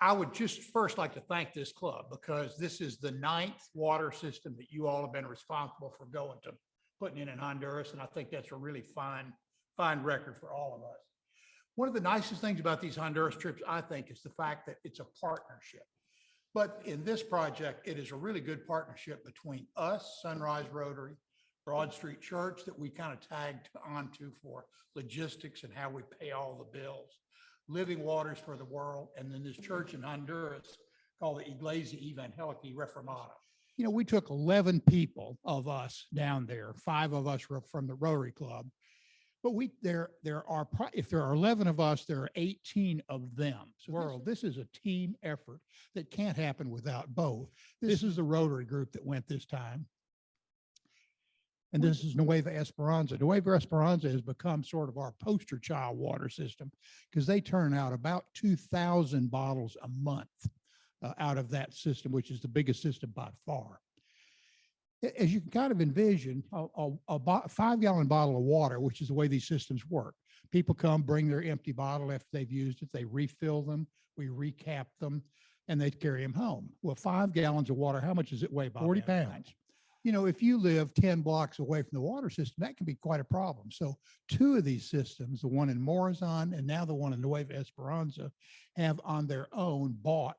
I would just first like to thank this club because this is the 9th water system that you all have been responsible for putting in Honduras. And I think that's a really fine record for all of us. One of the nicest things about these Honduras trips, I think, is the fact that it's a partnership. But in this project, it is a really good partnership between us, Sunrise Rotary, Broad Street Church, that we kind of tagged onto for logistics and how we pay all the bills, Living Waters for the World, and then this church in Honduras called the Iglesia Evangelica Reformada. You know, we took 11 people of us down there. 5 of us were from the Rotary Club. But if there are 11 of us, there are 18 of them. So this is a team effort that can't happen without both. This is the Rotary group that went this time. And this is Nueva Esperanza. Nueva Esperanza has become sort of our poster child water system because they turn out about 2,000 bottles a month out of that system, which is the biggest system by far. As you can kind of envision, a 5-gallon bottle of water, which is the way these systems work. People come, bring their empty bottle after they've used it. They refill them, we recap them, and they carry them home. Well, 5 gallons of water, how much does it weigh, Bob? 40 pounds. You know, if you live 10 blocks away from the water system, that can be quite a problem. So 2 of these systems, the one in Morazan and now the one in Nueva Esperanza, have on their own bought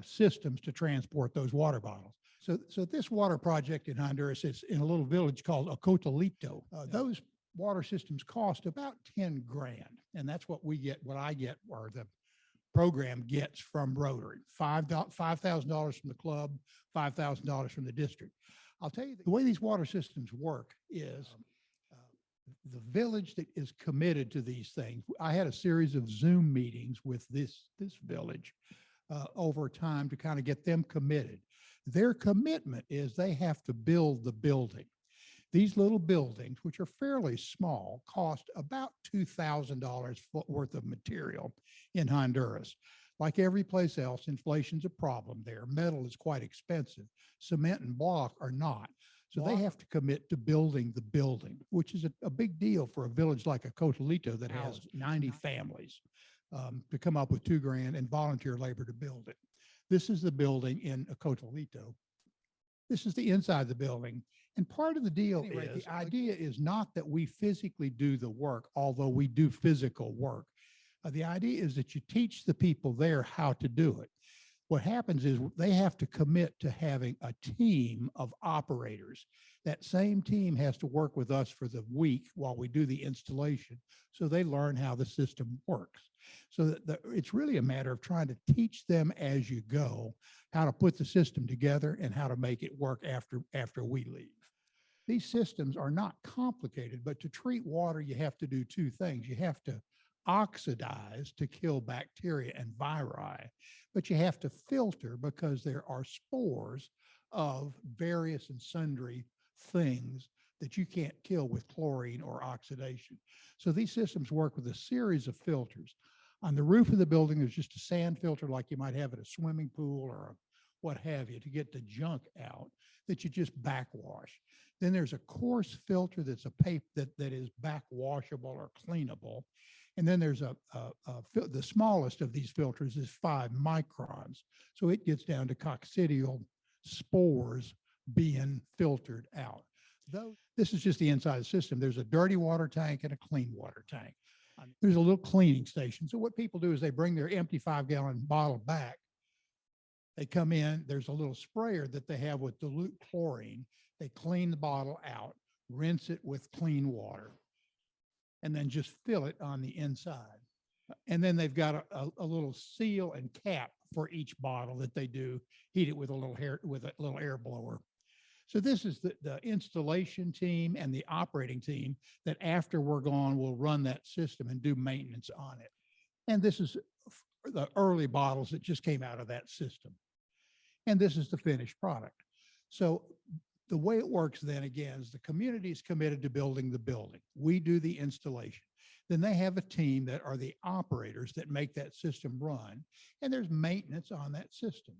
systems to transport those water bottles. So this water project in Honduras is in a little village called Acotalito. Those water systems cost about 10 grand. And that's what we get, what I get, or the program gets from Rotary. $5,000 from the club, $5,000 from the district. I'll tell you, the way these water systems work is the village that is committed to these things. I had a series of Zoom meetings with this village over time to kind of get them committed. Their commitment is they have to build the building. These little buildings, which are fairly small, cost about $2,000 worth of material in Honduras. Like every place else, inflation's a problem there. Metal is quite expensive. Cement and block are not. So they have to commit to building the building, which is a big deal for a village like Acotalito that has 90 families, to come up with $2 grand and volunteer labor to build it. This is the building in Acotalito. This is the inside of the building. And part of the deal is, the idea is not that we physically do the work, although we do physical work. The idea is that you teach the people there how to do it. What happens is they have to commit to having a team of operators. That same team has to work with us for the week while we do the installation, so they learn how the system works. So that it's really a matter of trying to teach them as you go how to put the system together and how to make it work after we leave. These systems are not complicated, but to treat water, you have to do 2 things. You have to oxidize to kill bacteria and viri, but you have to filter because there are spores of various and sundry things that you can't kill with chlorine or oxidation. So these systems work with a series of filters. On the roof of the building, there's just a sand filter like you might have at a swimming pool or what have you to get the junk out that you just backwash. Then there's a coarse filter that's a paper that is backwashable or cleanable. And then there's the smallest of these filters is 5 microns. So it gets down to coccidial spores being filtered out. This is just the inside of the system. There's a dirty water tank and a clean water tank. There's a little cleaning station. So what people do is they bring their empty 5-gallon bottle back. They come in, there's a little sprayer that they have with dilute chlorine. They clean the bottle out, rinse it with clean water, and then just fill it on the inside. And then they've got a little seal and cap for each bottle that they do, heat it with a little air blower. So this is the installation team and the operating team that after we're gone will run that system and do maintenance on it. And this is the early bottles that just came out of that system. And this is the finished product. So the way it works then again is the community is committed to building the building. We do the installation. Then they have a team that are the operators that make that system run. And there's maintenance on that system.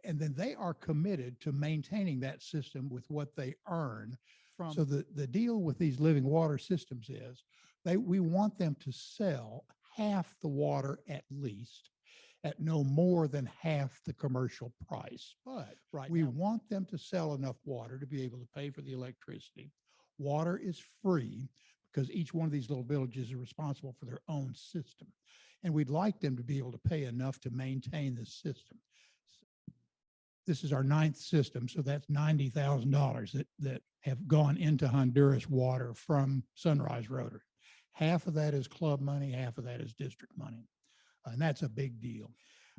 And then they are committed to maintaining that system with what they earn from. So the deal with these living water systems is we want them to sell half the water at least at no more than half the commercial price. But Right. we now, want them to sell enough water to be able to pay for the electricity. Water is free because each one of these little villages is responsible for their own system. And we'd like them to be able to pay enough to maintain this system. This is our 9th system, so that's $90,000 that have gone into Honduras Water from Sunrise Rotary. Half of that is club money, half of that is district money. And that's a big deal.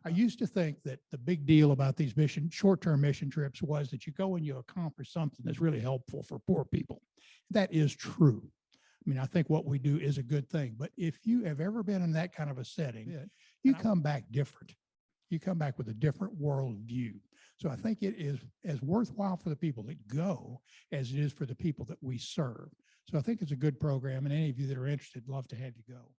I used to think that the big deal about these short-term mission trips was that you go and you accomplish something that's really helpful for poor people. That is true. I mean, I think what we do is a good thing, but if you have ever been in that kind of a setting, you come back different. You come back with a different worldview. So I think it is as worthwhile for the people that go as it is for the people that we serve. So I think it's a good program, and any of you that are interested, love to have you go.